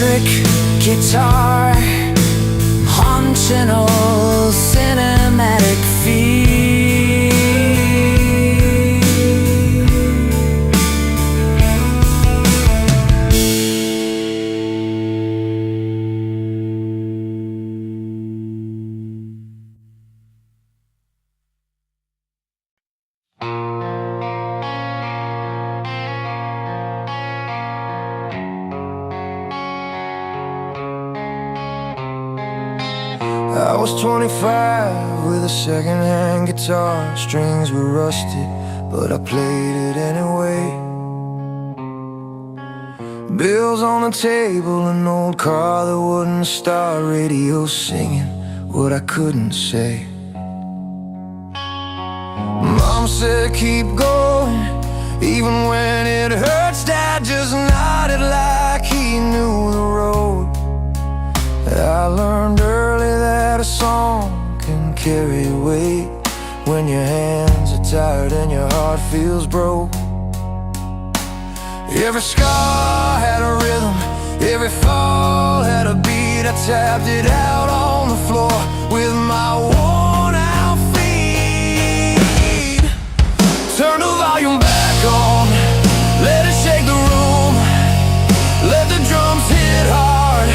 electric guitar, haunting old cinematic feel. I was 25 with a second-hand guitar. Strings were rusted, but I played it anyway. Bills on the table, an old car that wouldn't start, radio singing what I couldn't say. Mom said keep going, even when it hurts. Dad just nodded like he knew the road. I learned early that a song can carry weight when your hands are tired and your heart feels broke. Every scar had a rhythm, every fall had a beat. I tapped it out on the floor with my worn out feet. Turn the volume back on, let it shake the room, let the drums hit hard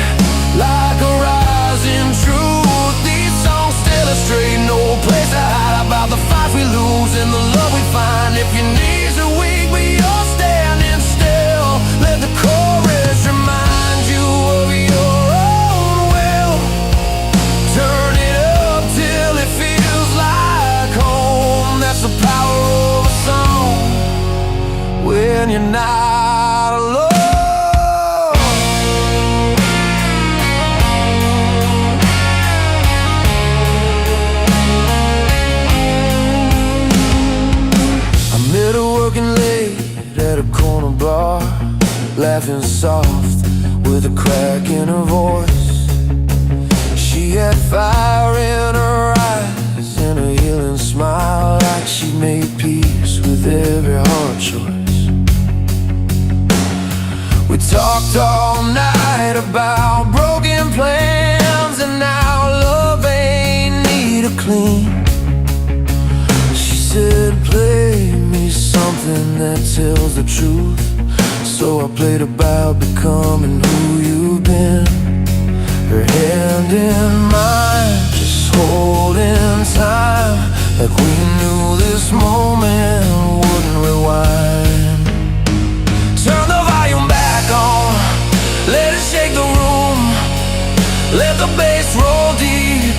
like a rising truth. These songs illustrate no place to hide about the fights we lose and the love we find. If your knees are weak but you're standing still, let the chorus remind you of your own will. Turn it up till it feels like home. That's the power of a song when you're not alone. Working late at a corner bar, laughing soft with a crack in her voice. She had fire in her eyes and a healing smile, like she made peace with every hard choice. We talked all night about broken plans and now love ain't neat or clean. She said play me something that tells the truth, so I played about becoming who you've been. Her hand in mine, just holding time, like we knew this moment wouldn't rewind. Turn the volume back on, let it shake the room, let the bass roll deep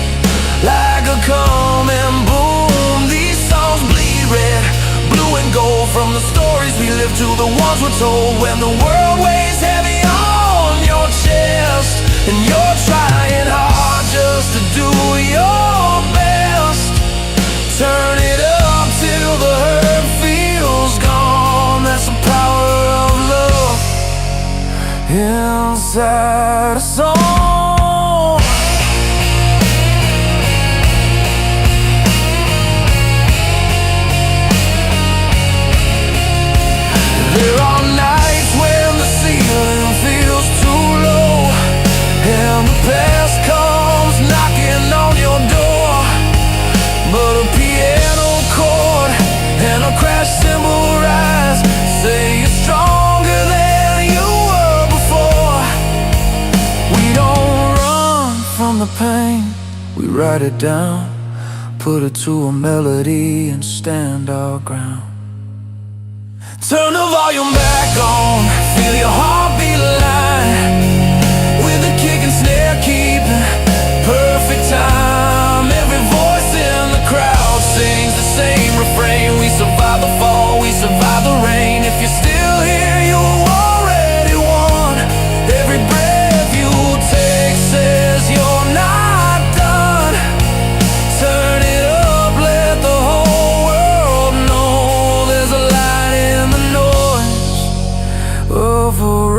like a coming boom. These songs bleed red, blue and gold, from the stories we live to the ones we're told. When the world weighs heavy on your chest and you're trying hard just to do your best, turn it up till the hurt feels gone. That's the power of love inside a song. There are nights when the ceiling feels too low and the past comes knocking on your door, but a piano chord and a crash cymbal rise, say you're stronger than you were before. We don't run from the pain, we write it down, put it to a melody and stand our ground. Turn the volume back on, feel your heartbeat align with the kick and snare, keeping perfect time. Every voice in the crowd sings the same refrain. We survive the fall, we survive the rain. If you're still here, you already won. Every breath you take says you're not done. Turn it up, let the whole world know there's a light in the noise of a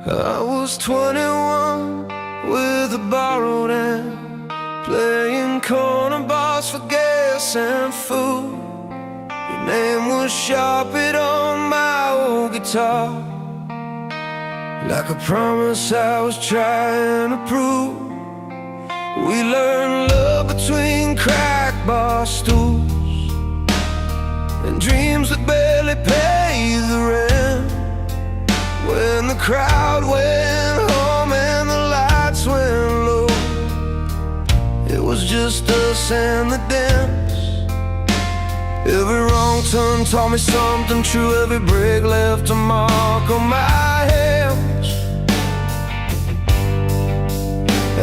I was 21 with a borrowed amp, playing corner bars for gas and food. Your name was sharped on my old guitar, like a promise I was trying to prove. We learned love between crack bar stools and dreams that barely pay the rent. When the crowd went home and the lights went low, it was just us and the dance. Every wrong turn taught me something true. Every break left a mark on my hands.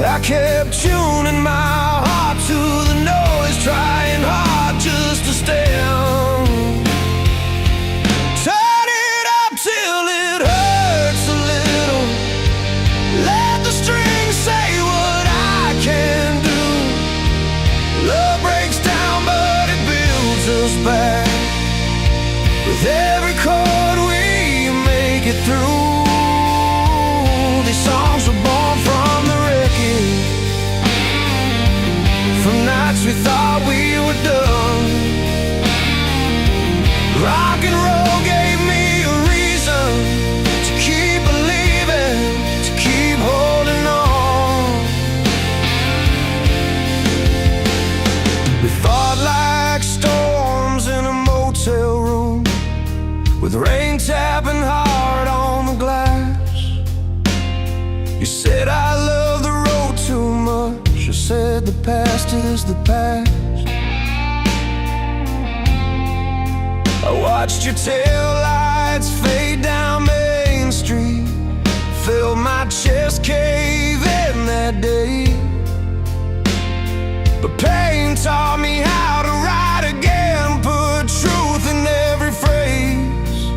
I kept tuning my heart to the noise, trying hard just to stand. Turn it up till it hurts a little. Let the strings say what I can do. Love breaks down but it builds us back. With every chord we make it through. These songs were born from the wreckage, from nights we thought we were done. Rock and roll gave me a reason to keep believing, to keep holding on. We fought like storms in a motel room, with rain tapping hard on the glass. You said I love the road too much. I said the past is the past. I watched your taillights fade down Main Street, felt my chest cave in that day. But pain taught me how to write again, put truth in every phrase.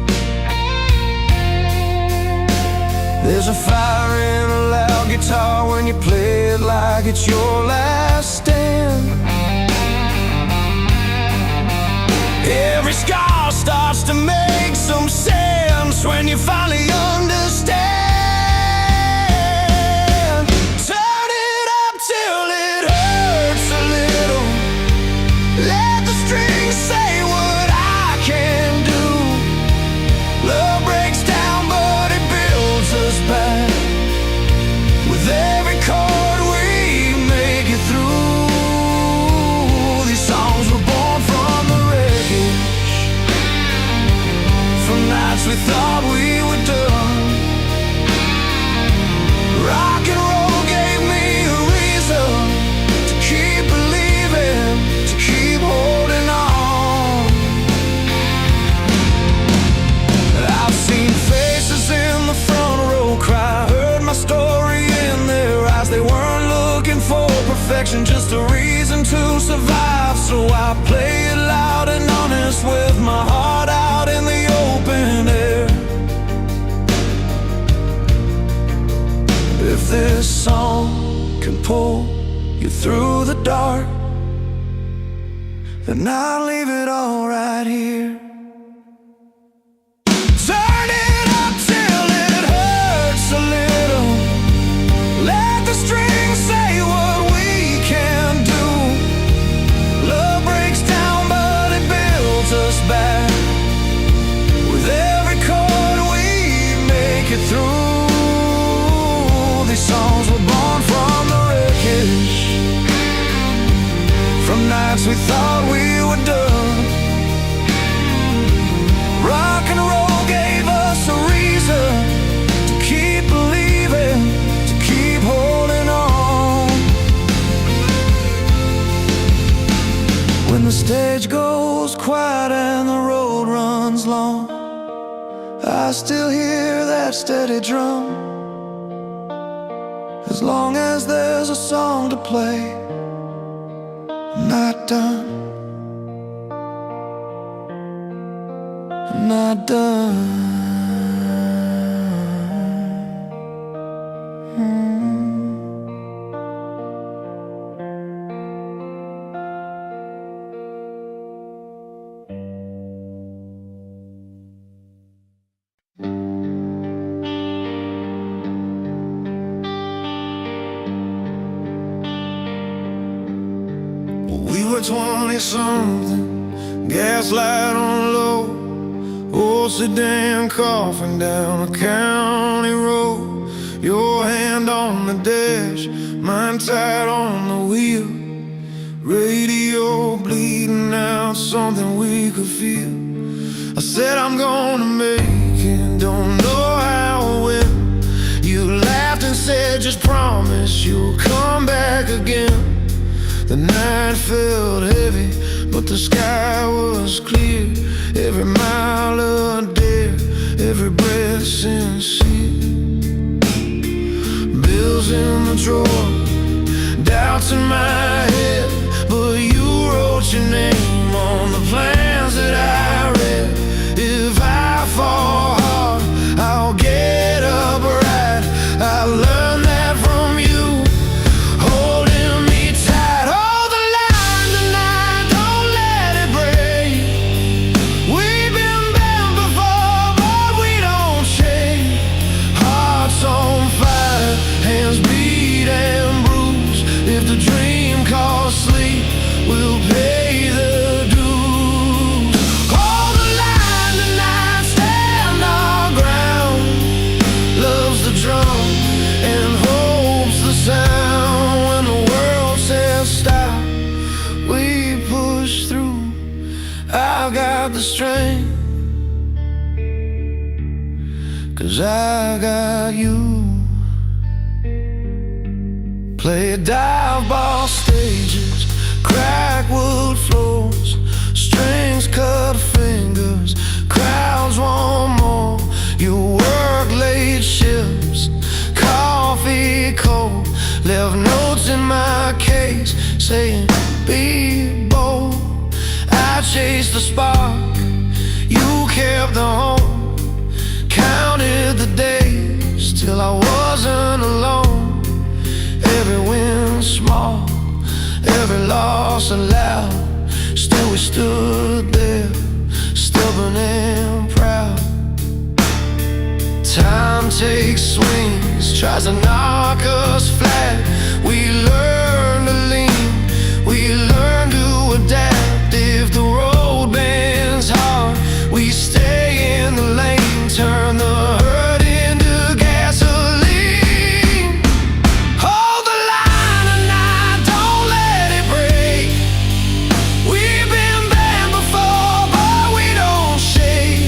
There's a fire in a loud guitar when you play it like it's your last stand. Every scar starts to make some sense when you finally understand. Turn it up till it hurts a little. Let the strings say what I can do. Love breaks down but it builds us back. With every chord we make it through. These songs were born from the wreckage, from nights we thought we were done. Rock and roll gave me a reason to keep believing, to keep holding on. I've seen faces in the front row cry, heard my story in their eyes. They weren't looking for perfection, just a reason to survive. So I play it loud and honest with my heart out in the open air. If this song can pull you through the dark, then I'll leave it all right here. Turn it up till it hurts a little. Let the strings say what we can do. Love breaks down but it builds us back. With every chord we make it through. These songs were born from the wreckage, from nights we thought we were done. Rock and roll gave us a reason to keep believing, to keep holding on. When the stage goes quiet and the road runs long, I still hear that steady drum. As long as there's a song to play, I'm not done. I'm not done. 20-something, gaslight on low, old sedan coughing down a county road. Your hand on the dash, mine tight on the wheel. Radio bleeding out something we could feel. I said I'm gonna make it, don't know how or when. You laughed and said just promise you'll come back again. The night felt heavy, but the sky was clear. Every mile a dare, every breath sincere. Bills in the drawer, doubts in my head, but you wrote your name on the plans that I read. If I fall hard, I'll get up right. I learned that from you, holding me tight. Hold the line tonight, don't let it break. We've been bent before, but we don't shake. Hearts on fire, hands beat and bruised. If the dream calls sleep, we'll pay the dues. Hold the line tonight, stand our ground. Love's the drum and hope's the sound. When the world says stop, we push through. I've got the strength, 'cause I got you. Play dive ball stages, crack wood floors, strings cut fingers, crowds want more. You work late shifts, coffee cold, left notes in my case saying be bold. I chased the spark, you kept the home, counted the days till I wasn't alone. Every win small, every loss aloud, still we stood there, stubborn and proud. Time takes swings, tries to knock us flat. We learn to lean, we learn to adapt. If the road bends hard, we stay in the lane, turn the hurt into gasoline. Hold the line tonight, don't let it break. We've been banned before, but we don't shake.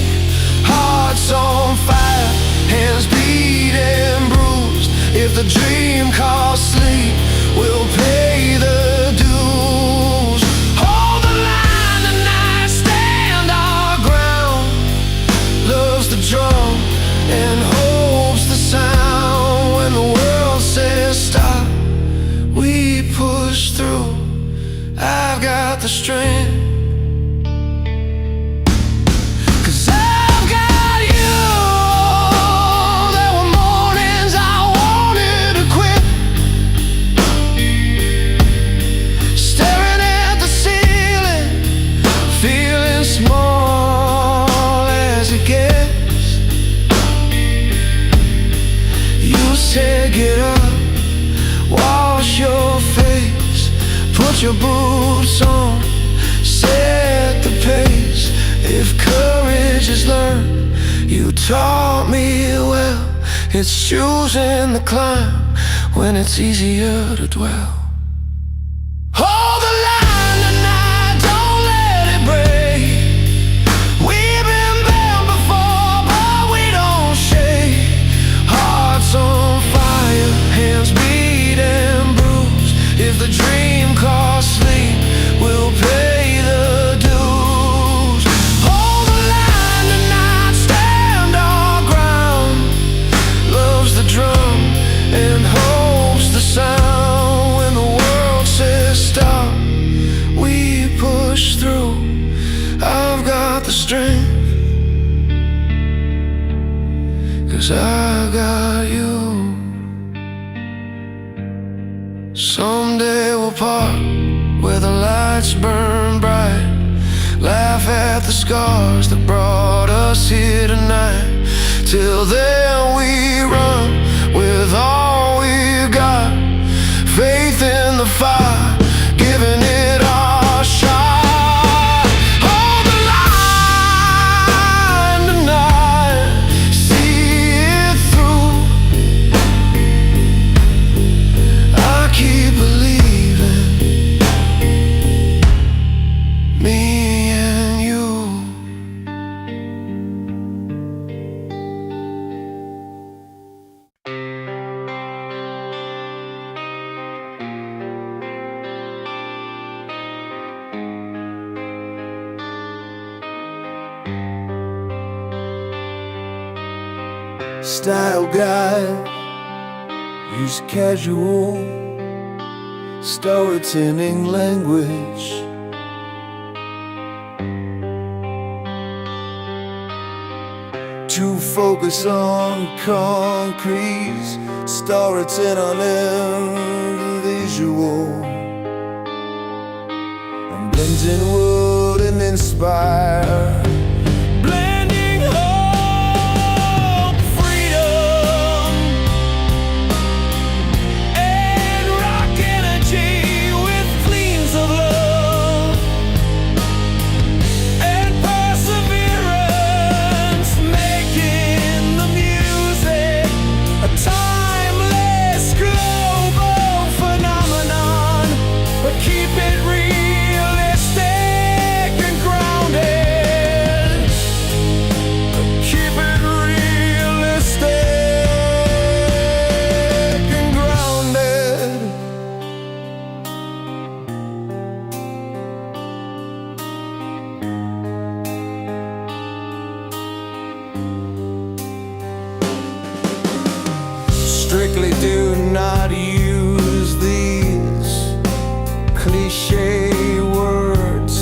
Hearts on fire, hands beat and bruised. If the dream calls sleep, we'll pay the dues. Hold the line tonight, stand our ground. Love's the drum and hope's the sound. When the world says stop, we push through. I've got the strength, 'cause I've got you. There were mornings I wanted to quit, staring at the ceiling, feeling small as it gets. You said get up, wash your face, put your boots on, set the pace. If courage is learned, you taught me well. It's choosing the climb when it's easier to dwell. Hold the line tonight, don't let it break. We've been burned before, but we don't shake. Hearts on fire, hands beat and bruised. If the dream calls sleep, we'll pay the dues. Hold the line tonight, stand our ground. Love's the drum and hope's the sound. When the world says stop, we push through. I've got the strength, 'cause I got you. Someday we'll part where the lights burn bright, laugh at the scars that brought us here tonight. Till then we run with all we got, faith in the fire, giving it our style guide. Use casual storytelling language. To focus on concrete storytelling visual. I'm blending wood and inspire. Blending hope, freedom, and rock energy with gleams of love and perseverance, making the music a timeless global phenomenon, but keep it realistic and grounded. Keep it realistic and grounded. Strictly do not use these cliche words.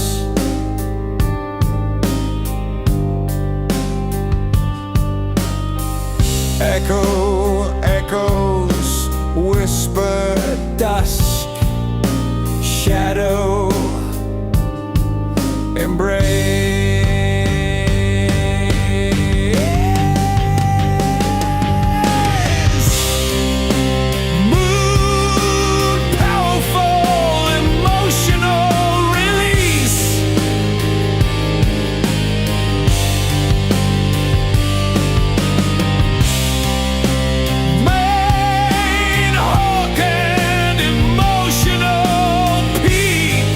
Echoes, whisper, dusk, shadow, embrace. Mood, powerful, emotional release. Main hook and emotional peak.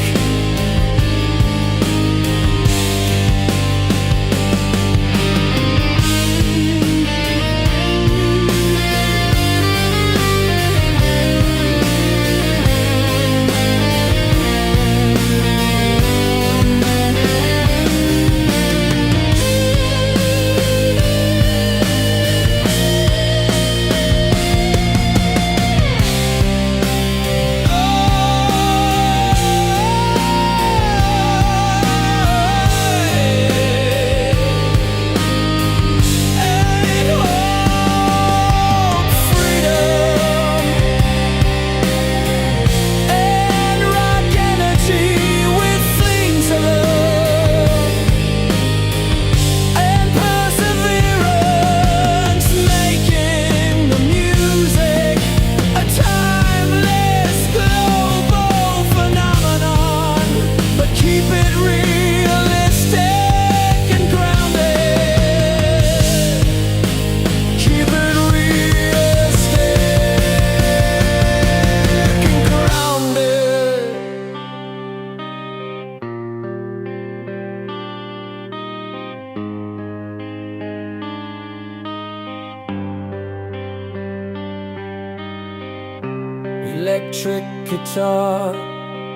Electric guitar,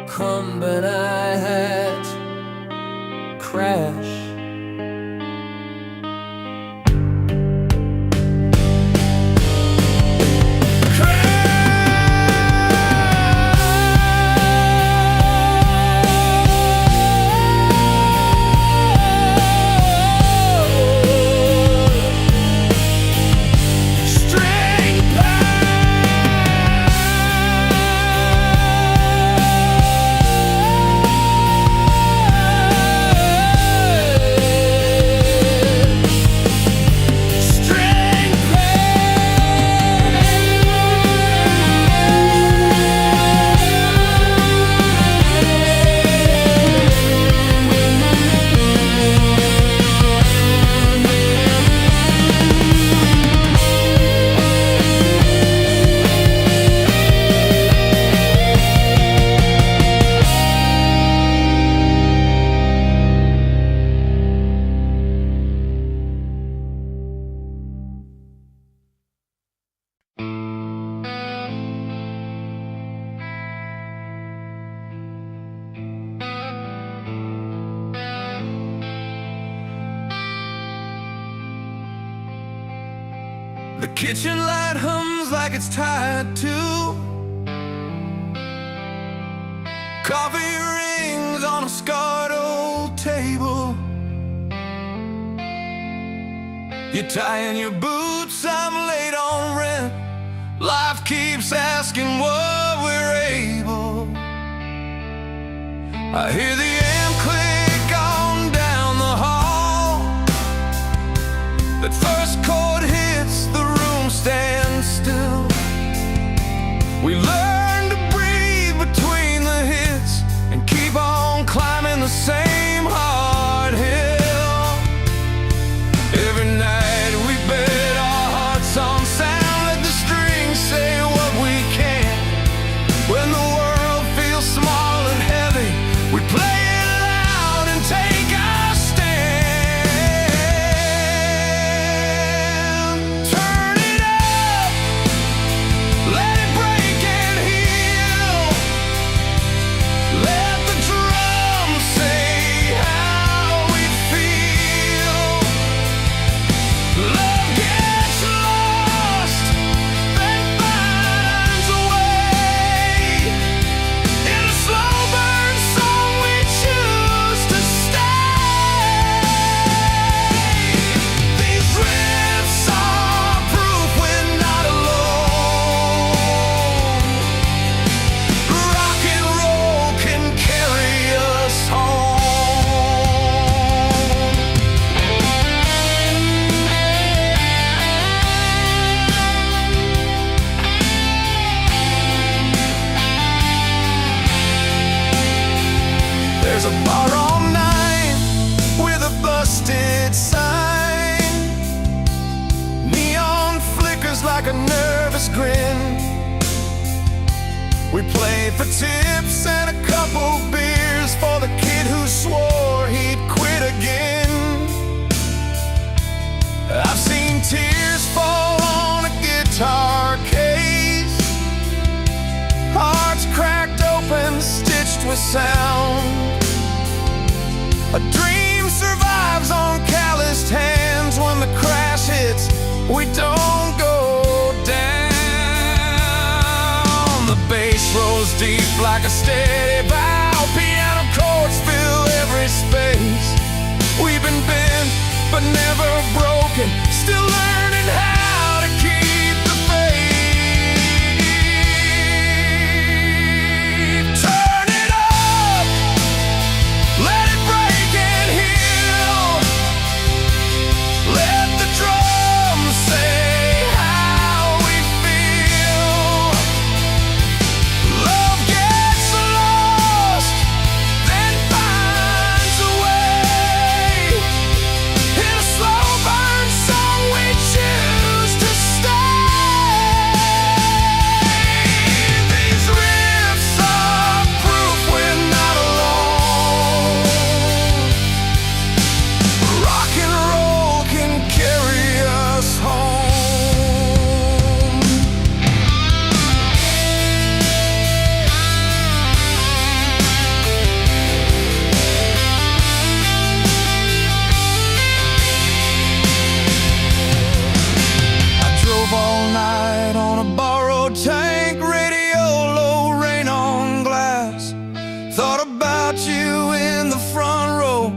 crumbling hi-hat, crash. The kitchen light hums like it's tied to. Coffee rings on a scarred old table. You're tying your boots, I'm late on rent. Life keeps asking what we're able. I hear the amp click on down the hall. That first chord hits, the room stands still. We learn to breathe between the hits and keep on climbing the same hard hill. Every night we bet our hearts on sound. Let the strings say what we can. When the world feels small and heavy, we play it loud and take our stand. Turn it up, let it break and heal. Let the drums say how we feel. Love gets lost, then finds a way. In a slow burn song we choose to stay. These riffs are proof we're not alone. Rock and roll can carry us home. There's a bar on 9 with a busted sign. Neon flickers like a nervous grin. We play for tips and a couple beers for the kid who swore he'd quit again. I've seen tears fall on a guitar case. Hearts cracked open, stitched with sound. A dream survives on calloused hands. When the crash hits, we don't go down. The bass rolls deep like a steady bow. Piano chords fill every space. We've been bent, but never broken. Still learning how to keep the faith. Turn it up, let it break and heal. Let the drums say how we feel. Love gets lost, then finds a way. In a slow burn song we choose to stay. These riffs are proof we're not alone. Rock and roll can carry us home. I drove all night on a borrowed tank, radio low, rain on glass. Thought about you in the front row.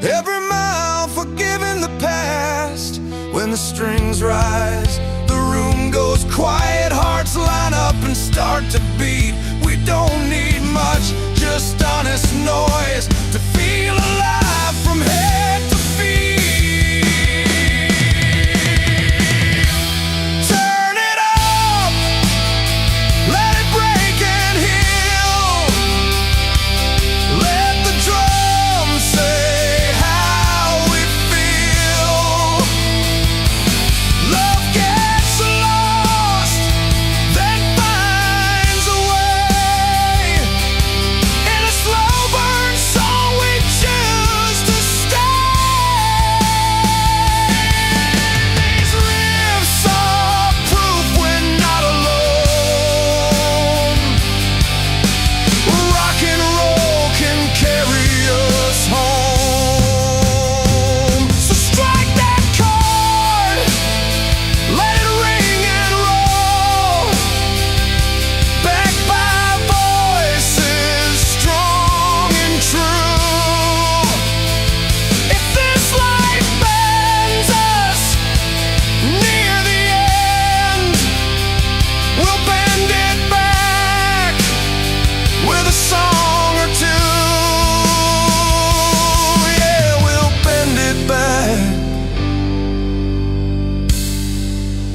Every mile forgiving the past. When the strings rise, the room goes quiet. Hearts line up and start to beat. We don't need much, just honest noise to feel alive from head to feet. Turn it up, let it break and heal. Let the drums say how we feel. Love gets lost, then finds a way. In a slow burn song we choose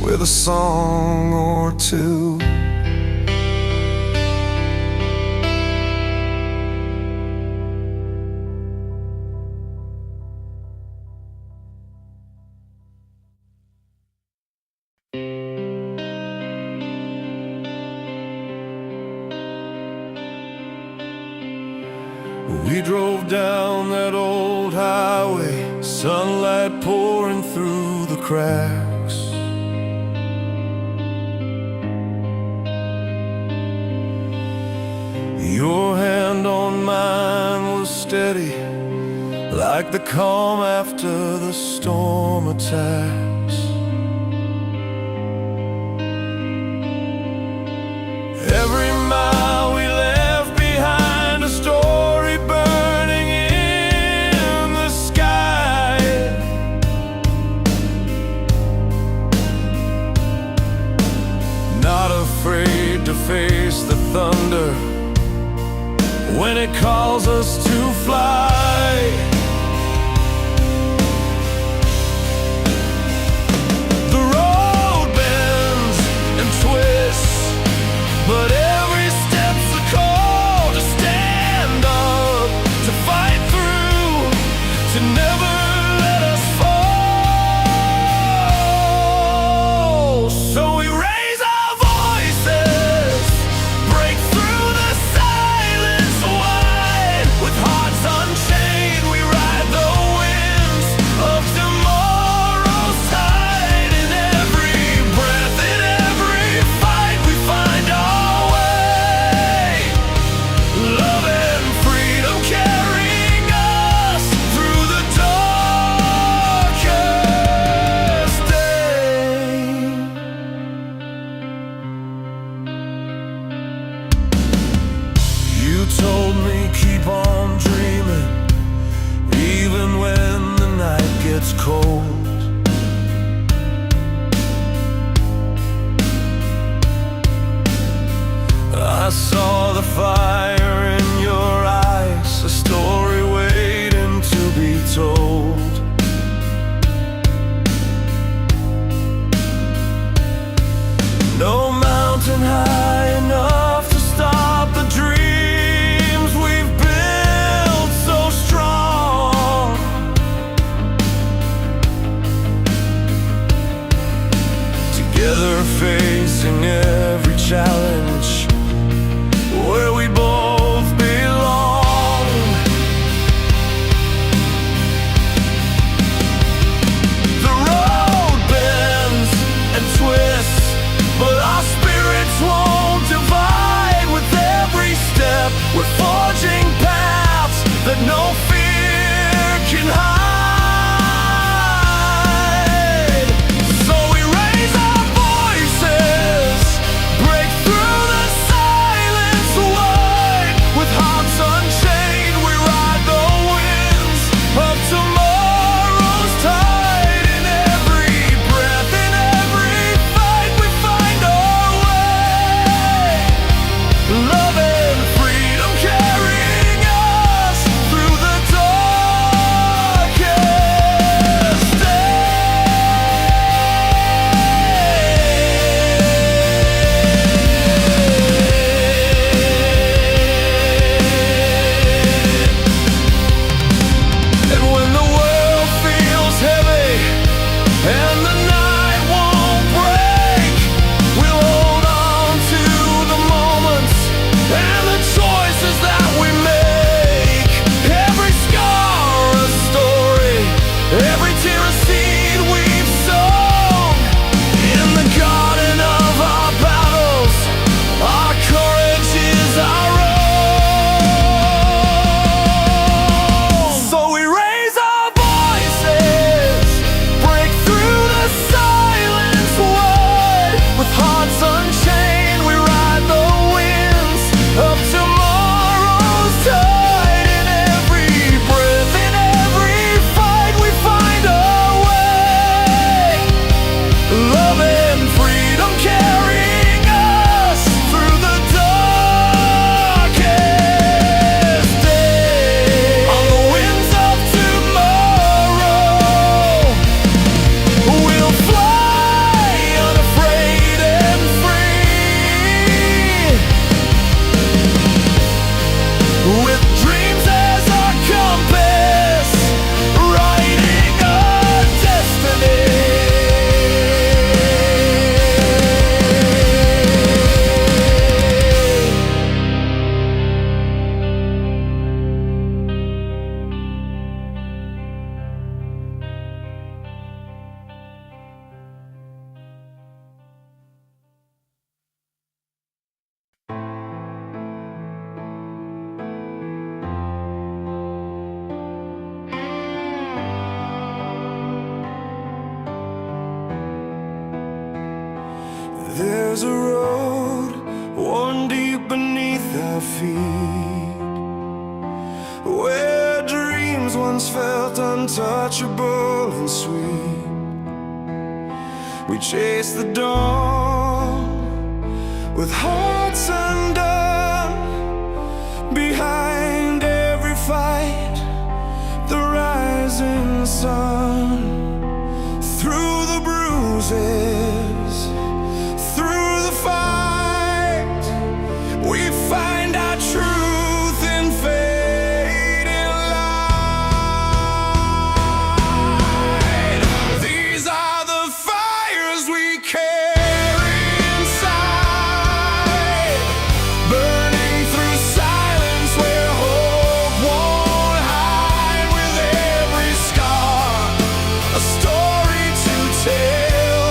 with a song or two. We drove down that old highway, sunlight pouring through the cracks. Your hand on mine was steady, like the calm after the storm attacks. Every mile we left behind a story burning in the sky. Not afraid to face the thunder when it calls us to fly. The road bends and twists, but every step's a call to stand up, to fight through, to never let us fall. So we raise our voices, break through the silence wide. With hearts unchained, we ride the winds of tomorrow's tide. In every breath, in every fight, we find our way. Love and freedom carrying us through the darkest day. You told me keep on dreaming, even when the night gets cold. I saw the fire in your eyes, a story waiting to be told. No mountain high enough to stop the dreams we've built so strong. Together facing every challenge, where we both belong. The road bends and twists, but our spirits won't divide. With every step, we're forging paths that no fear can hide. So we raise our voices, There's a road worn deep beneath our feet, where dreams once felt untouchable and sweet. We chase the dawn with hearts undone. Behind every fight, the rising sun. Through the bruises, through the fight, we find our truth in fading light. These are the fires we carry inside, burning through silence where hope won't hide. With every scar, a story to tell,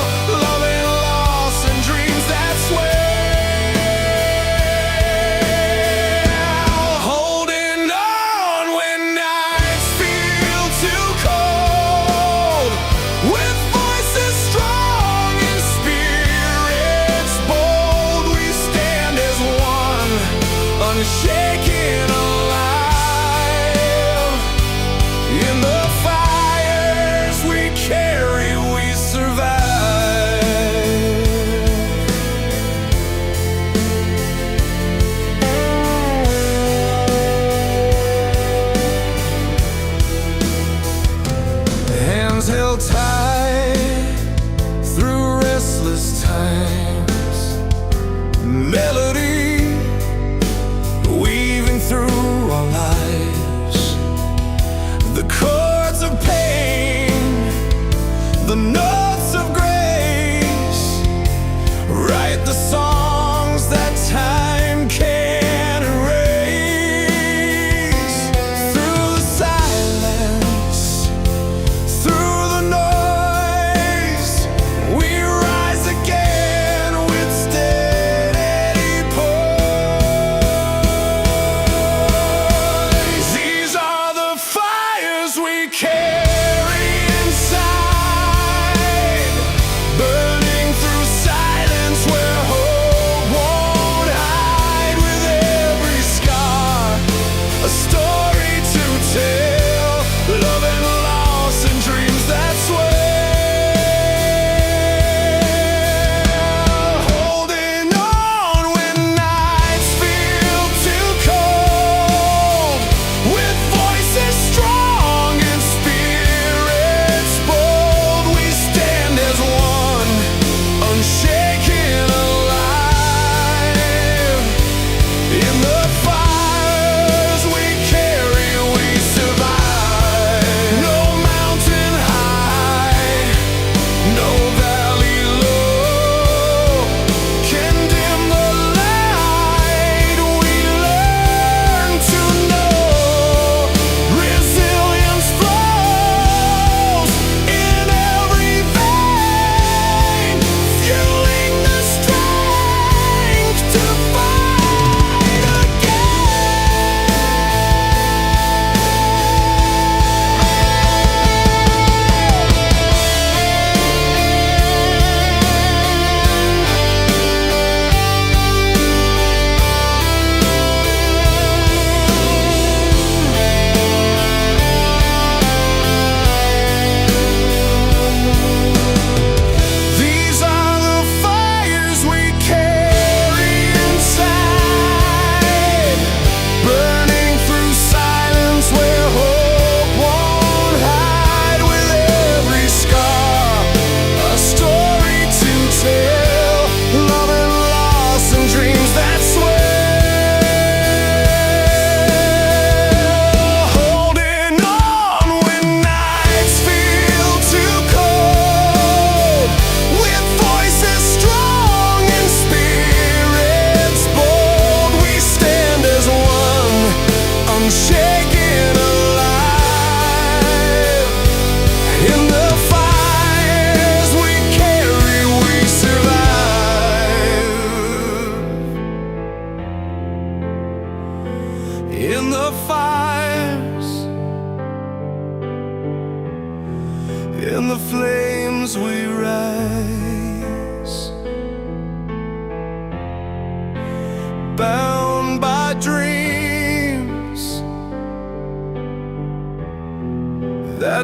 love and loss and dreams that swell. Holding on when nights feel too cold, with voices strong and spirits bold, we stand as one, unshaken, alive. In the fires we carry, we survive. Hands held tight through restless times, melody we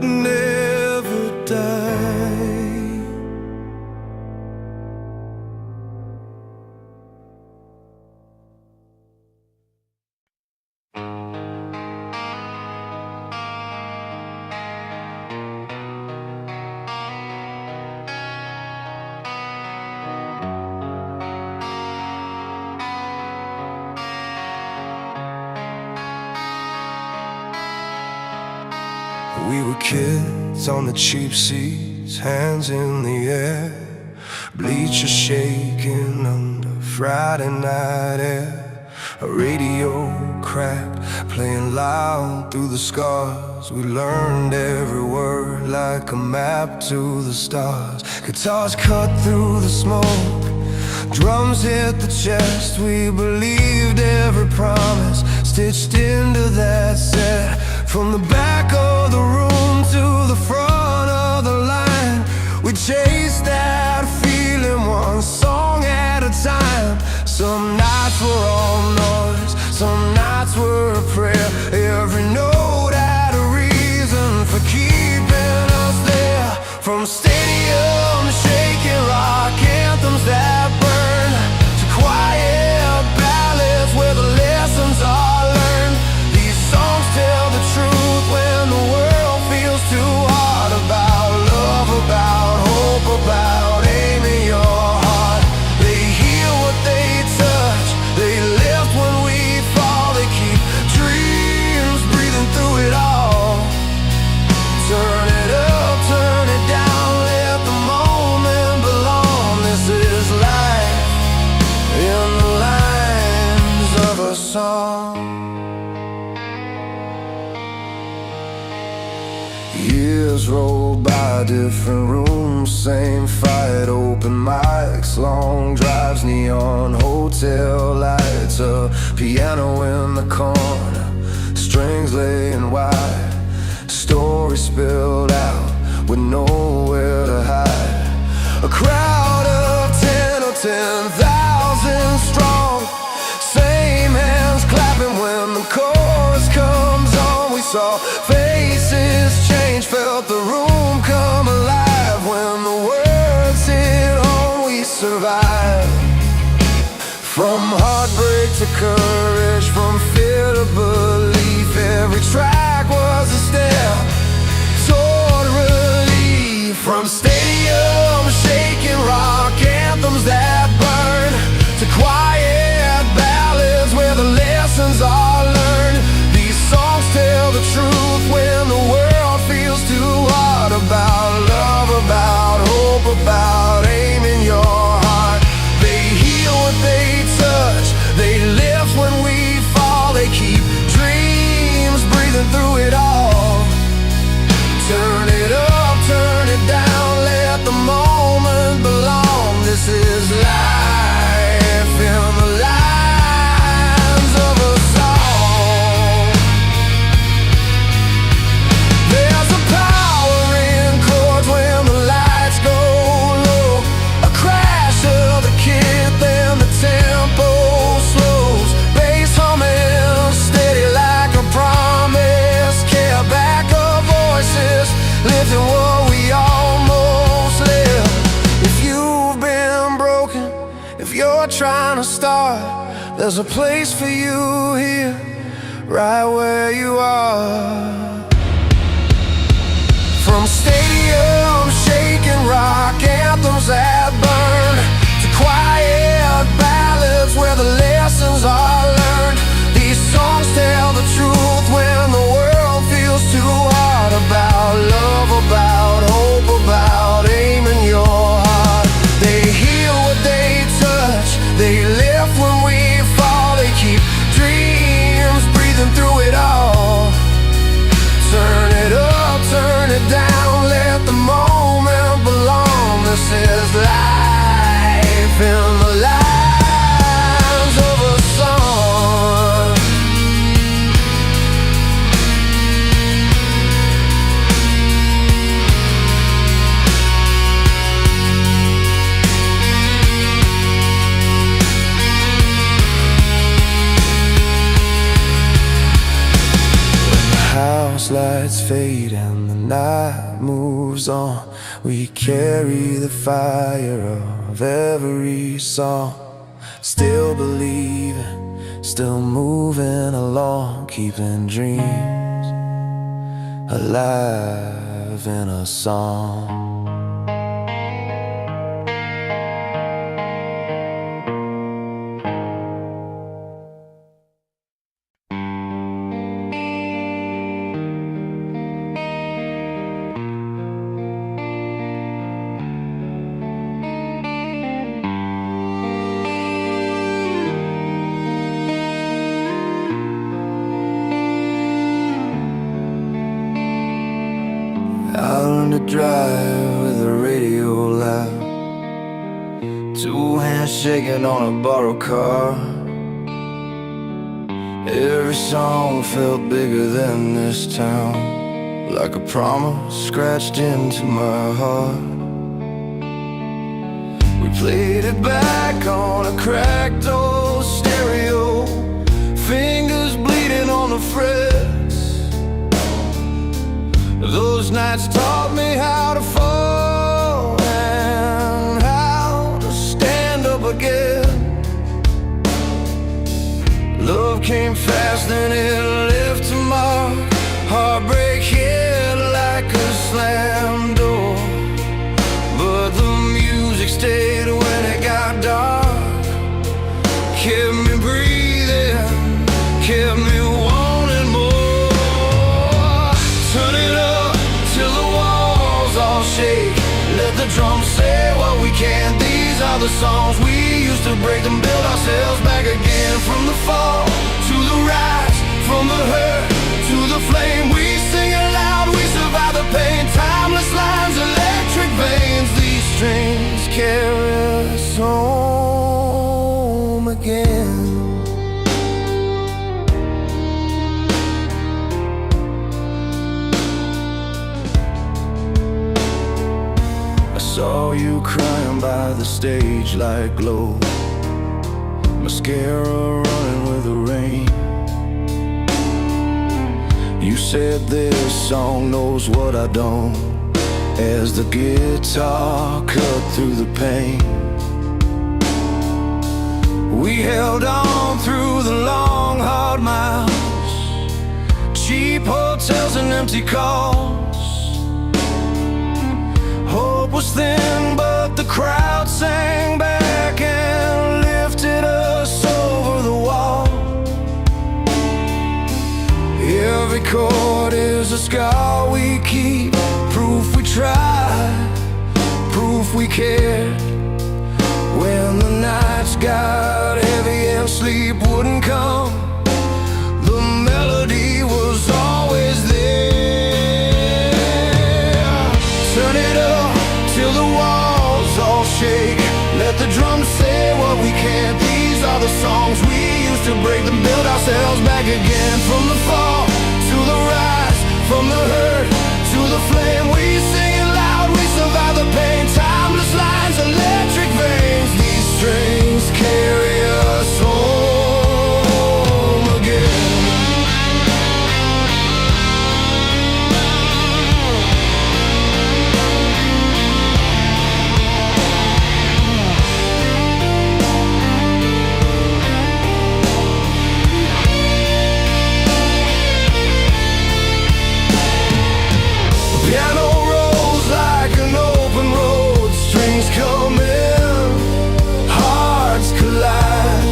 that never die. We were kids on the cheap seats, hands in the air, bleachers shaking under Friday night air. A radio cracked, playing loud through the scars. We learned every word like a map to the stars. Guitars cut through the smoke, drums hit the chest. We believed every promise stitched into that set. From the back of the room to the front of the line, we chased that feeling one song at a time. Some nights were all noise, some nights were a prayer. Every note had a reason for keeping us there. From stadiums shaking rock anthems that burn, to quiet ballads where the lessons are learned. These songs tell the truth when the world feels too hard. About love, about hope, about aim in your heart. They heal what they touch, they lift when we fall. They keep dreams breathing through it all. Turn it up, turn it down, let the moment belong. This is life in the lines of a song. Years roll by, different rooms, same fight. Open mics, long drives, neon hotel lights. A piano in the corner, strings laying wide. Stories spilled out with nowhere to hide. A crowd of 10 or 10,000 strong, same hands clapping when the chorus comes on. We saw faces change, felt the room come alive. When the words hit home, we survived. From heartbreak to courage, from fear to belief, every track was a step toward relief. From stadiums shaking rock anthems that burn, to quiet ballads where the lessons are learned. These songs tell the truth when the world feels too hard. About love, about hope, about aim in your heart. They heal what they touch, they lift when we fall. They keep dreams breathing through it all. Turn it up, turn it down, let the moment belong. This is life in the lines of a song. There's a power in chords when the lights go low. A crash of the kit, then the tempo slows. Bass humming steady like a promise. Care back of voices lifting what we almost left. If you've been broken, if you're trying to start, there's a place for you here, right where you are. From stadiums shaking rock anthems that burn, to quiet ballads where the lessons are learned. These songs tell the truth when the world feels too hard. About love, about hope, about aim in your heart. They heal what they touch, they lift when we fall. They keep dreams breathing through it all. Turn it up, turn it down, let the moment belong. This is life lights fade and the night moves on. We carry the fire of every song, still believing, still moving along, keeping dreams alive in a song. I learned to drive with the radio loud, two hands shaking on a borrowed car. Every song felt bigger than this town, like a promise scratched into my heart. We played it back on a cracked old stereo, fingers bleeding on the frets. Those nights taught me how to fall and how to stand up again. Love came fast and it left a mark. Heartbreak hit like a slam door, but the music stayed when it got dark. Kept me breathing, kept me wanting more. Turn it up till the walls all shake. Let the drums say what we can. These are the songs we used to break and build ourselves back again. From the fall to the rise, from the hurt to the flame, we sing it loud, we survive the pain. Timeless lines, electric veins, these strings carry us home again. Saw you crying by the stage like glow, mascara running with the rain. You said this song knows what I don't, as the guitar cut through the pain. We held on through the long hard miles, cheap hotels and empty calls. Hope was thin, but the crowd sang back and lifted us over the wall. Every chord is a scar we keep, proof we tried, proof we cared. When the nights got heavy and sleep wouldn't come, the melody was always there. Turn it up till the walls all shake. Let the drums say what we can't. These are the songs we used to break and build ourselves back again. From the fall to the rise, from the hurt to the flame, we sing it loud, we survive the pain. Timeless lines, electric veins, these strings carry us home again. Piano rolls like an open road, strings come in, hearts collide.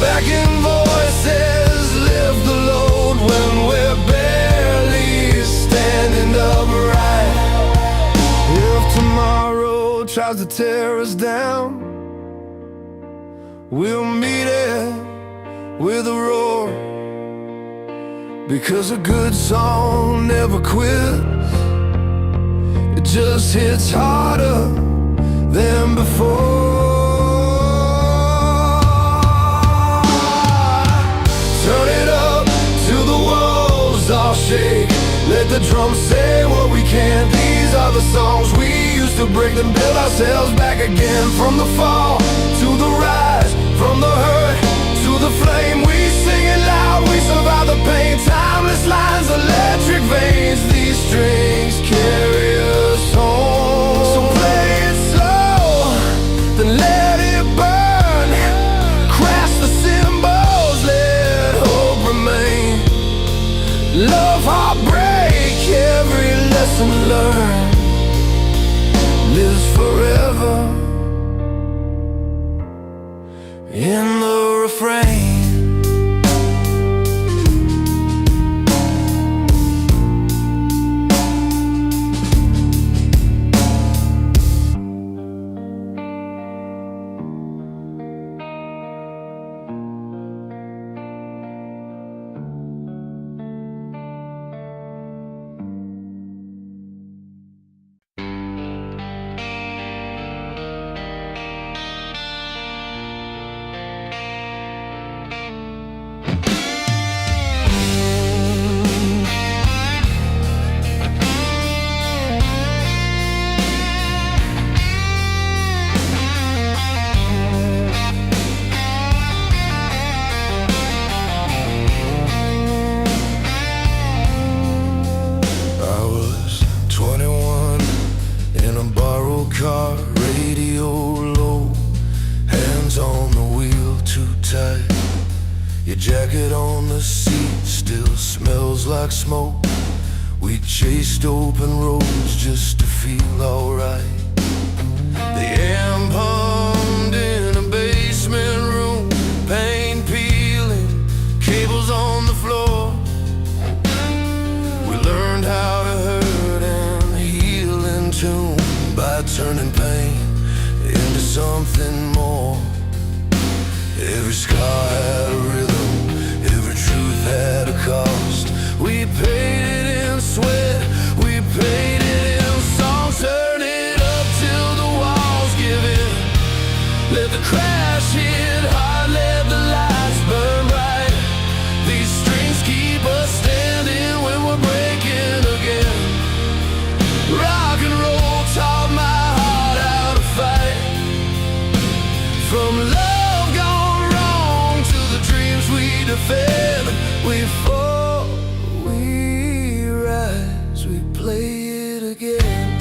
Backing voices lift the load when we're barely standing upright. If tomorrow tries to tear us down, we'll meet it with a roar. Because a good song never quits, it just hits harder than before. Turn it up till the walls all shake. Let the drums say what we can. These are the songs we used to break and build ourselves back again. From the fall to the rise, from the hurt to the flame, we sing it loud, we survive the pain. Time This line's electric veins, these strings carry us home. So play it slow, then let it burn. Crash the cymbals, let hope remain. Love, heartbreak, every lesson learned lives forever in the refrain. Car, radio low, hands on the wheel too tight. Your jacket on the seat still smells like smoke. We chased open roads just to feel alright. The amp hummed in a basement room, paint peeling, cables on the floor. We learned how to hurt and heal in tune by turning pain into something more. Every scar had a rhythm, every truth had a cost. We paid it in sweat, we paid it in song. Turn it up till the walls give in. Let the crash hit hard, let the lights burn bright. These strings keep us standing when we're breaking again. Rock and roll taught my heart how to fight. From love gone wrong to the dreams we defend. We fall, we rise, we play it again.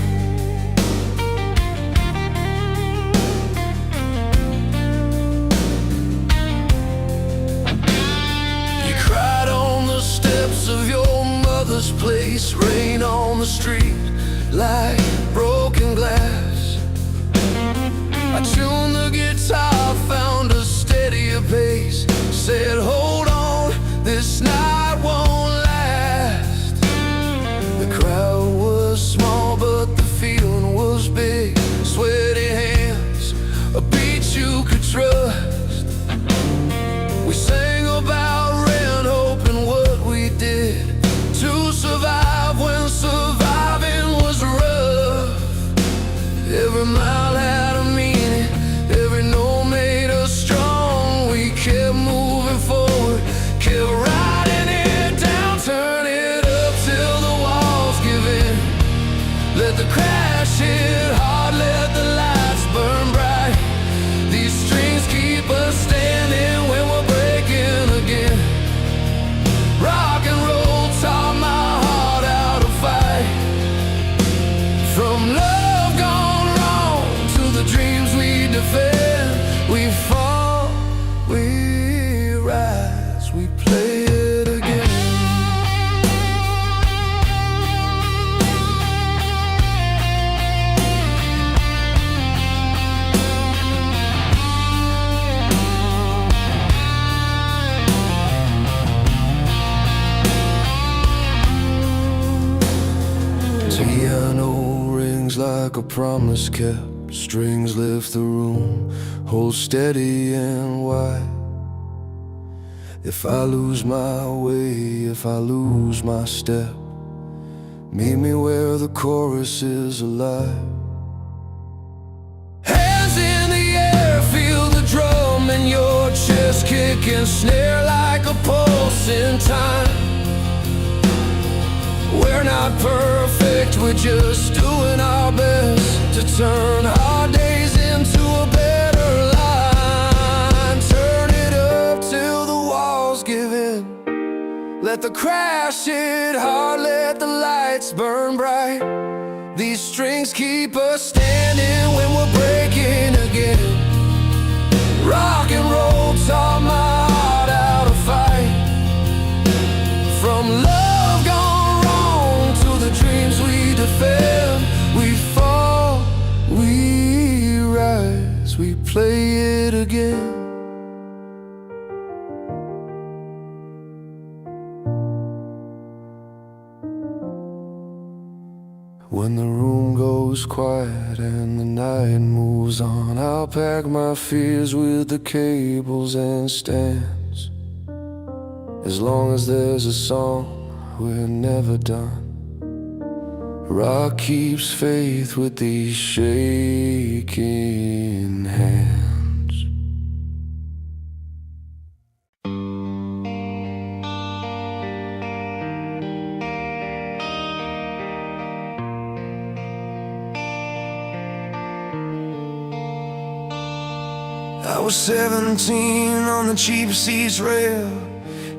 You cried on the steps of your mother's place, rain on the street like broken glass. I tuned the guitar, found a steadier pace, said hold on, this night won't last. The crowd was small but the feeling was big. Sweaty hands, a beat you could trust. We sang about rent, hoping what we did to survive when surviving was rough. Every mile had a meaning, every note made us strong. We kept moving forward, kept riding it down. Turn it up till the walls give in. Let the crash hit hard, let the lights burn bright. These strings keep us standing when we're breaking again. Rock and roll taught my heart how to fight. From love gone wrong to the dreams we defend. We fall, we rise, we play it again. Piano rings like a promise kept. Strings lift the room, hold steady and wide. If I lose my way, if I lose my step, meet me where the chorus is alive. Hands in the air, feel the drum in your chest, kick and snare like a pulse in time. We're not perfect, we're just doing our best to turn hard days into a better line. Turn it up till the walls give in. Let the crash hit hard, let the lights burn bright. These strings keep us standing when we're breaking again. Rock and roll taught my heart how to fight. From love gone wrong to the dreams we defend. We fall, we rise, we play it again. When the room goes quiet and the night moves on, I'll pack my fears with the cables and stands. As long as there's a song, we're never done. Rock keeps faith with these shaking hands. I was 17 on the cheap seats rail,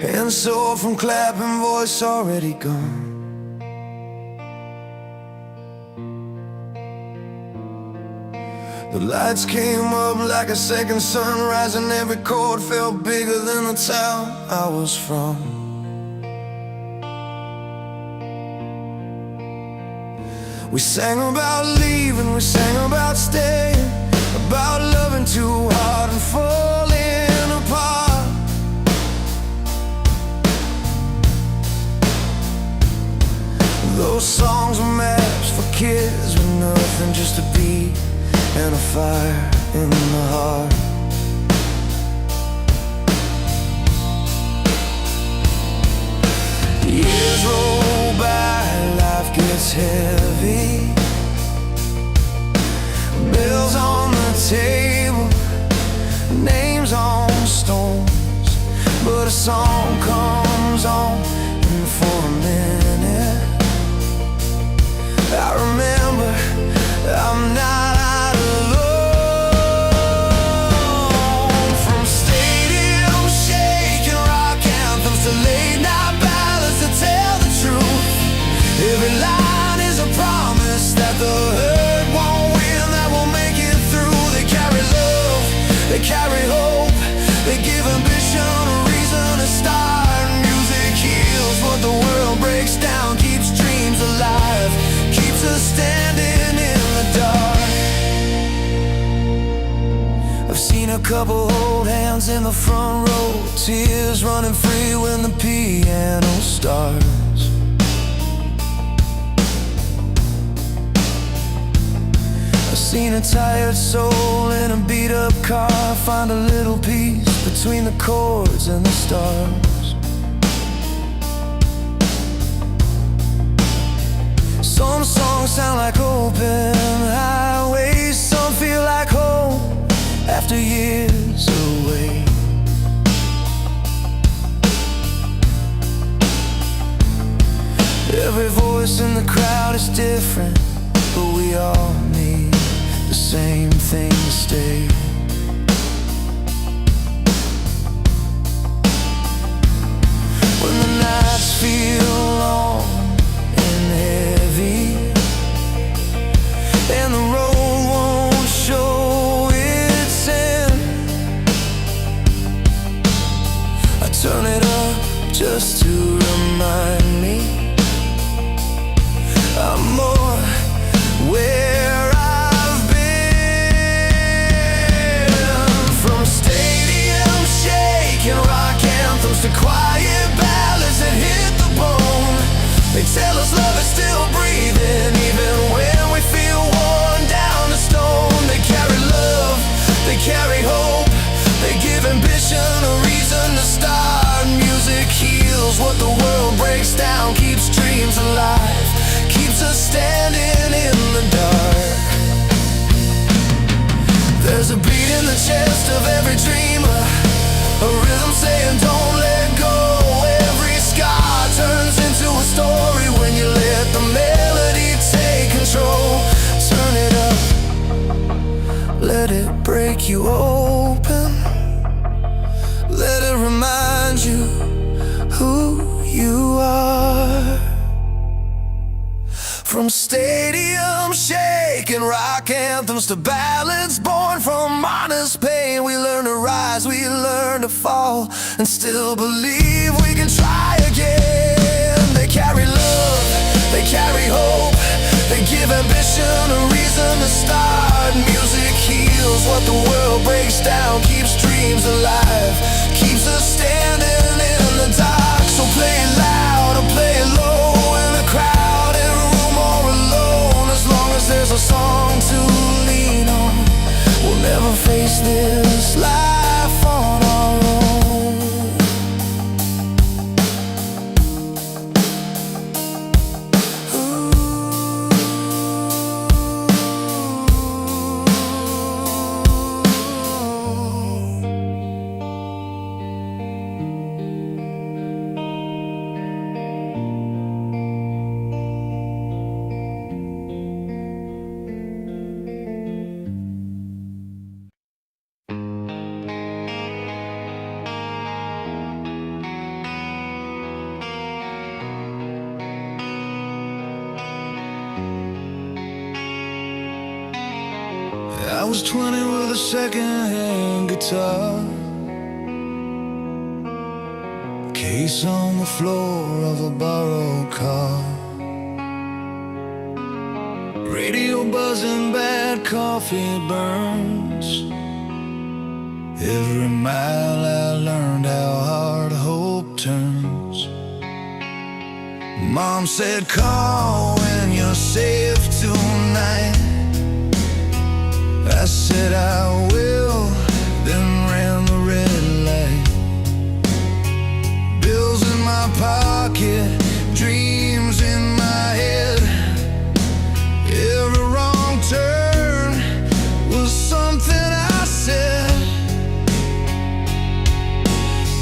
and sore from clapping, voice already gone. The lights came up like a second sunrise, and every chord felt bigger than the town I was from. We sang about leaving, we sang about staying, about loving too hard and falling apart. Those songs were maps for kids with nothing, just a beat and a fire in the heart. Years roll by, life gets heavy. Bills on the table, names on stones, but a song comes on, and for a minute I remember I'm not alone. From stadium shaking rock anthems to late night ballads to tell the truth, every line is a promise that the hurt won't win, that will make it through. They carry love, they carry hope, they give ambition a reason to start. Music heals what the world breaks down, keeps dreams alive, keeps us standing in the dark. I've seen a couple hold hands in the front row, tears running free when the piano starts. I've seen a tired soul in a beat-up car find a little peace between the chords and the stars. Some songs sound like open highways, some feel like home after years away. Every voice in the crowd is different, but we all need the same thing to stay. When the nights feel long and heavy, and the road won't show its end, I turn it up just to remind me I'm more where I've been. From stadium shaking rock anthems to quiet ballads that hit the bone, they tell us love is still breathing even when we feel worn down to stone. They carry love, they carry hope, they give ambition a reason to start. Music heals what the world breaks down, keeps dreams alive, keeps us standing in the dark. There's a beat in the chest of every dreamer, a rhythm saying don't let go. Every scar turns into a story when you let the melody take control. Turn it up, let it break you open, let it remind you who you are. From stadium shaking rock anthems to ballads born from honest pain, we learn to rise, we learn to fall, and still believe we can try again. They carry love, they carry hope, they give ambition a reason to start. Music heals what the world breaks down, keeps dreams alive, keeps us standing in the dark. So play it loud or play it low, in a crowd, in a room or alone, as long as there's a song to lean on, we'll never face this life on our own. I was 20 with a second-hand guitar, case on the floor of a borrowed car, radio buzzing, bad coffee burns. Every mile I learned how hard hope turns. Mom said, call when you're safe tonight. I said I will, then ran the red light. Bills in my pocket, dreams in my head. Every wrong turn was something I said.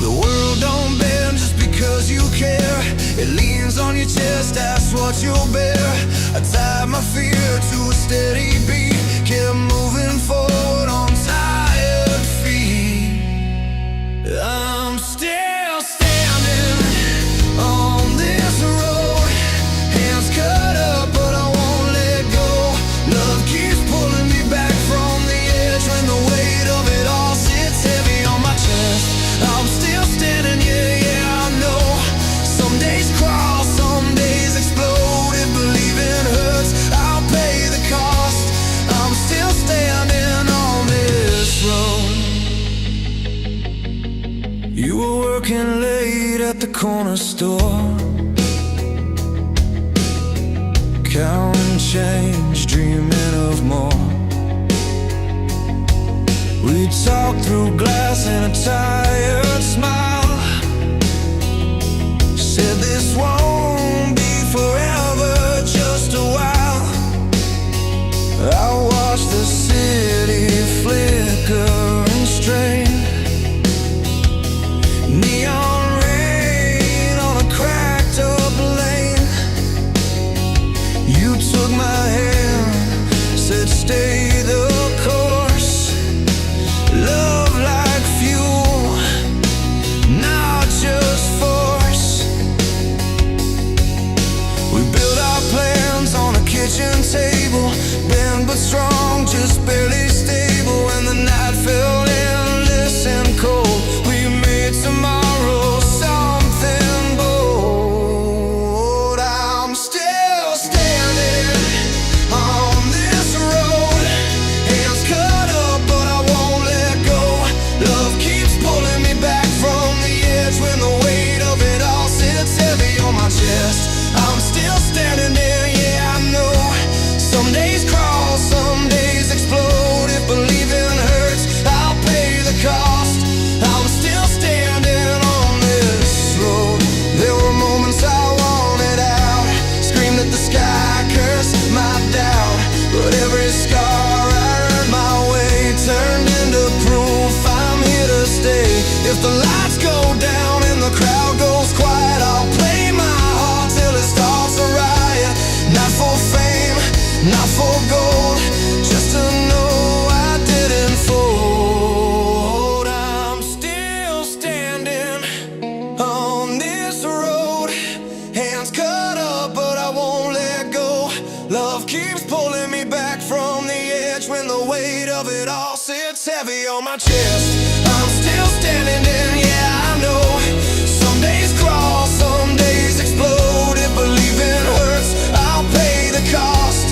The world don't bend just because you care. It leans on your chest, that's what you'll bear. I tied my fear to a steady beat, kept moving forward on tired feet. I'm still standing on this road, hands cut up but I won't let go. Love keeps pulling me back from the edge when the weight of it all sits heavy on my chest. I'm still standing, yeah, I know. Some days crawl, some days explode. If believing hurts, I'll pay the cost. I'm still standing on this road. You were working late at the corner store, counting change, dreaming of more. We talked through glass and a tired smile, said this won't be forever, just a while. I watched the city flicker and strain, neon rain on a cracked up lane. You took my hand, said stay the course. Love like fuel, not just force. We built our plans on a kitchen table, bent but strong, just barely stable. When the night fell endless and cold, we made tomorrow something bold. I'm still standing on this road, hands cut up but I won't let go. Love keeps pulling me back from the edge when the weight of it all sits heavy on my chest. I'm still standing there, yeah, I know. Some days crawl, some days explode. If believing hurts, I'll pay the cost. I'm still standing on this road. There were moments I wanted out, screamed at the sky, cursed my doubt. But every scar I earned my way turned into proof I'm here to stay. If the lights go down and the crowd goes quiet, I'll play my heart till it starts a riot. Not for fame, not for gold, just to know I didn't fold. I'm still standing on this road, it all sits heavy on my chest. I'm still standing and yeah, I know some days crawl, some days explode. If believing hurts, I'll pay the cost.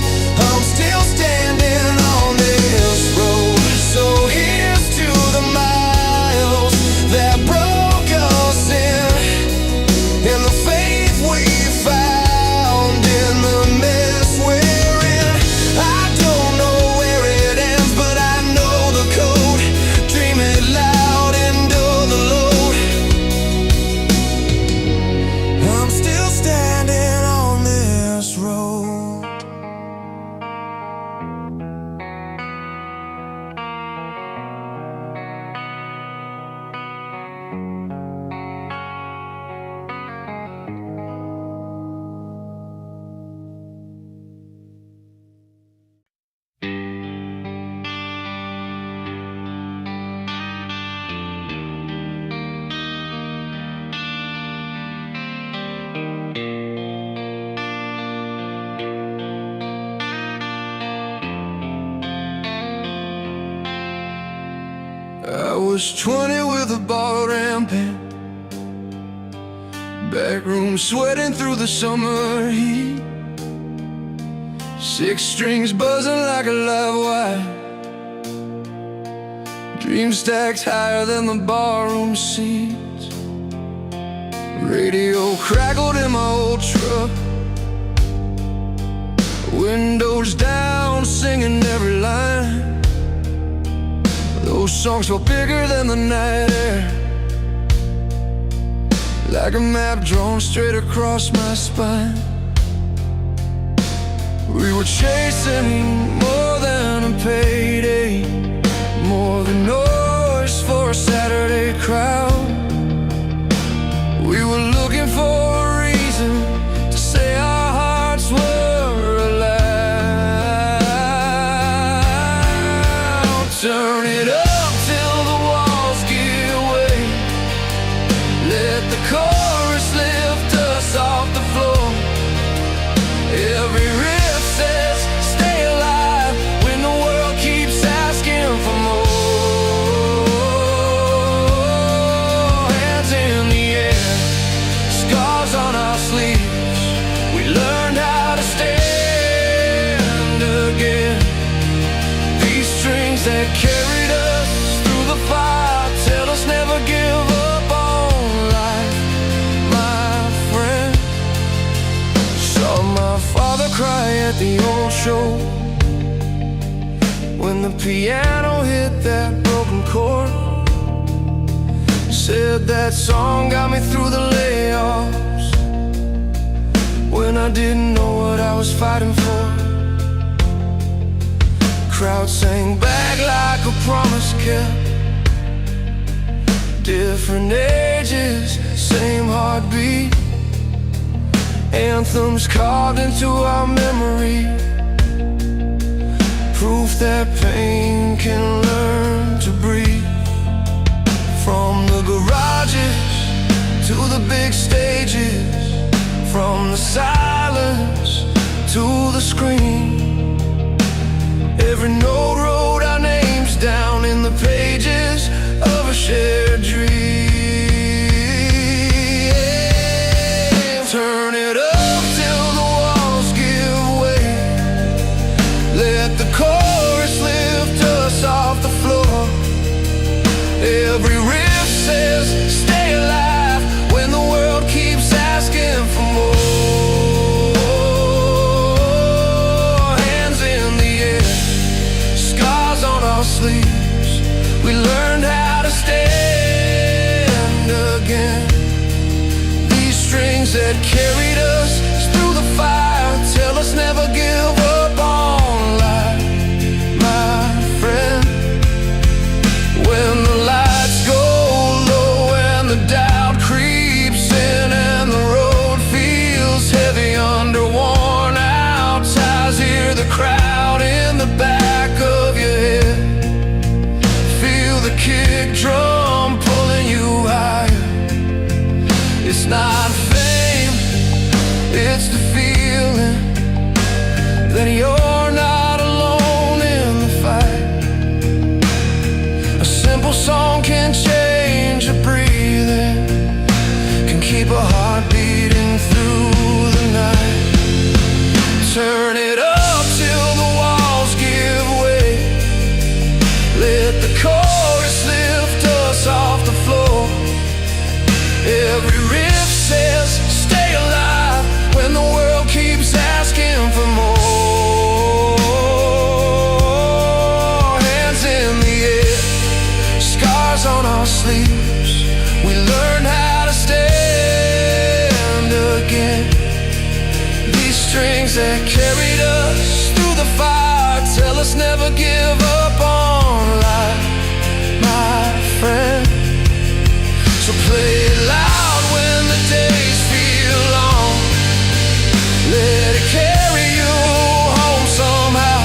I'm still standing on this road. So here's to the miles that broke us in, and the faith we found in the mess we're in. I don't know where it ends, but I know the code. Dream it loud, endure the load. I'm still standing on this road. I was 20 with a bar and pen, back room sweating through the summer heat, 6 strings buzzing like a live wire, dreams stacked higher than the barroom seats. Radio crackled in my old truck, windows down, singing every line. Those songs felt bigger than the night air, like a map drawn straight across my spine. We were chasing more than a payday, more than noise for a Saturday crowd. We were looking for a reason to say our hearts were alive. Turn it up till the walls give way, let the chorus lift us off the floor. Every riff says stay alive when the world keeps asking for more. Hands in the air, scars on our sleeves, we learned how to stand again. These strings that carried us through the fire tell us never give up on life, my friend. Saw my father cry at the old show when the piano hit that broken chord. Said that song got me through the layoffs when I didn't know what I was fighting for. Crowd sang back like a promise kept, different ages, same heartbeat, anthems carved into our memory, proof that pain can learn to breathe. From the garages to the big stages, from the silence to the screen, every note wrote our names down in the pages of a shared dream. Turn it up till the walls give way, let the chorus lift us off the floor. Every riff says stay alive when the world keeps asking for more. Hands in the air, scars on our sleeves, we learned how to stand again. These strings that carried us through the fire tell us never give up on life, my friend. When the lights go low and the doubt creeps in and the road feels heavy under worn out tires, hear the crowd in the back of your head, feel the kick drum pulling you higher. It's not fame Turn it up till the walls give way. Let the chorus lift us off the floor. Every riff says stay alive when the world keeps asking for more. Hands in the air, scars on our sleeves. We learn how to stand again. These strings that carried us through the fire tell us never give up on life, my friend. So play it loud when the days feel long. Let it carry you home somehow.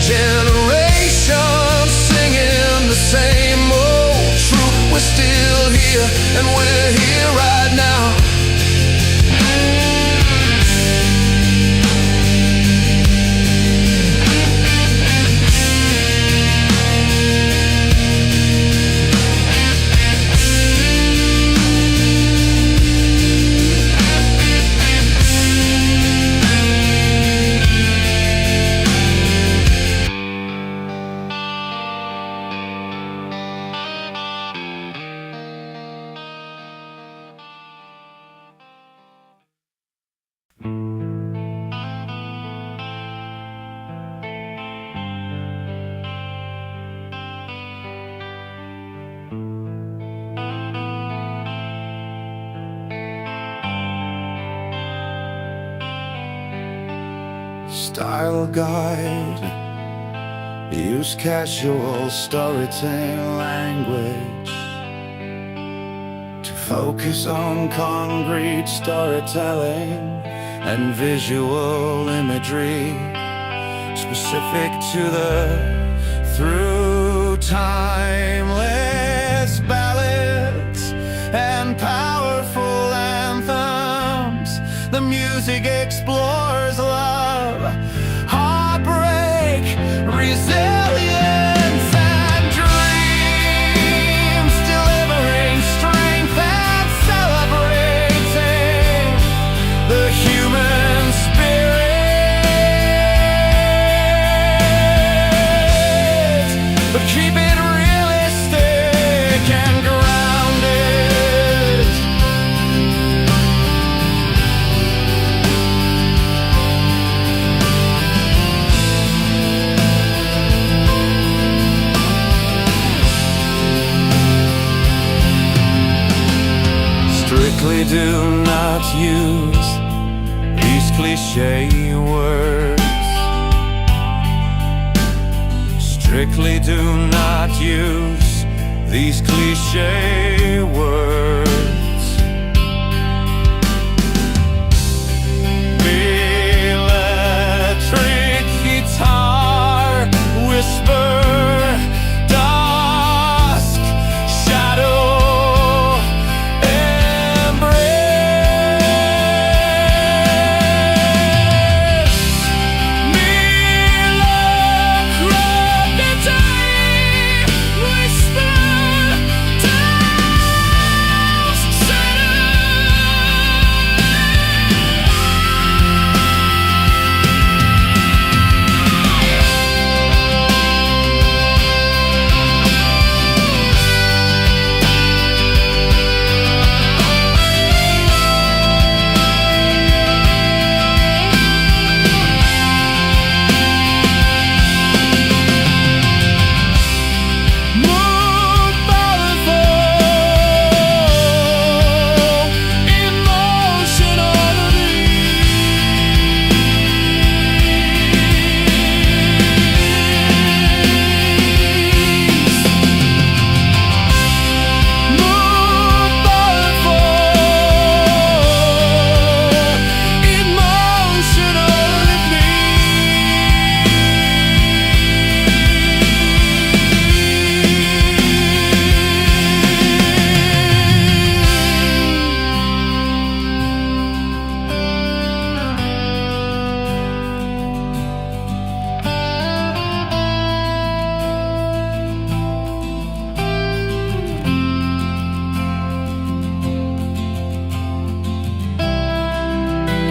Generations singing the same old truth. We're still here and we're here right now. Style guide, use casual storytelling language to focus on concrete storytelling and visual imagery specific to the through timeless ballads and powerful anthems. The music explores love, heartbreak, resilience, and dreams, delivering strength and celebrating the human spirit. But keep it realistic and grounded. Strictly do not use these cliché words. Strictly do not use these cliché words. Electric guitar, whisper, dusk, shadow,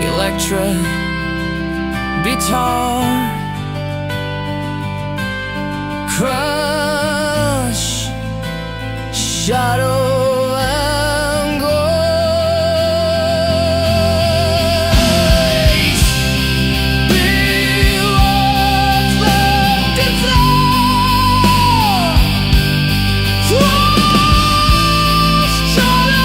Electra guitar, crush, shadow and grace. Be what's left inside. Frost, shadow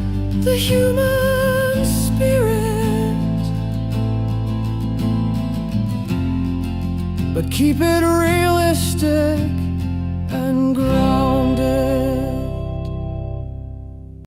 and the human spirit, but keep it realistic.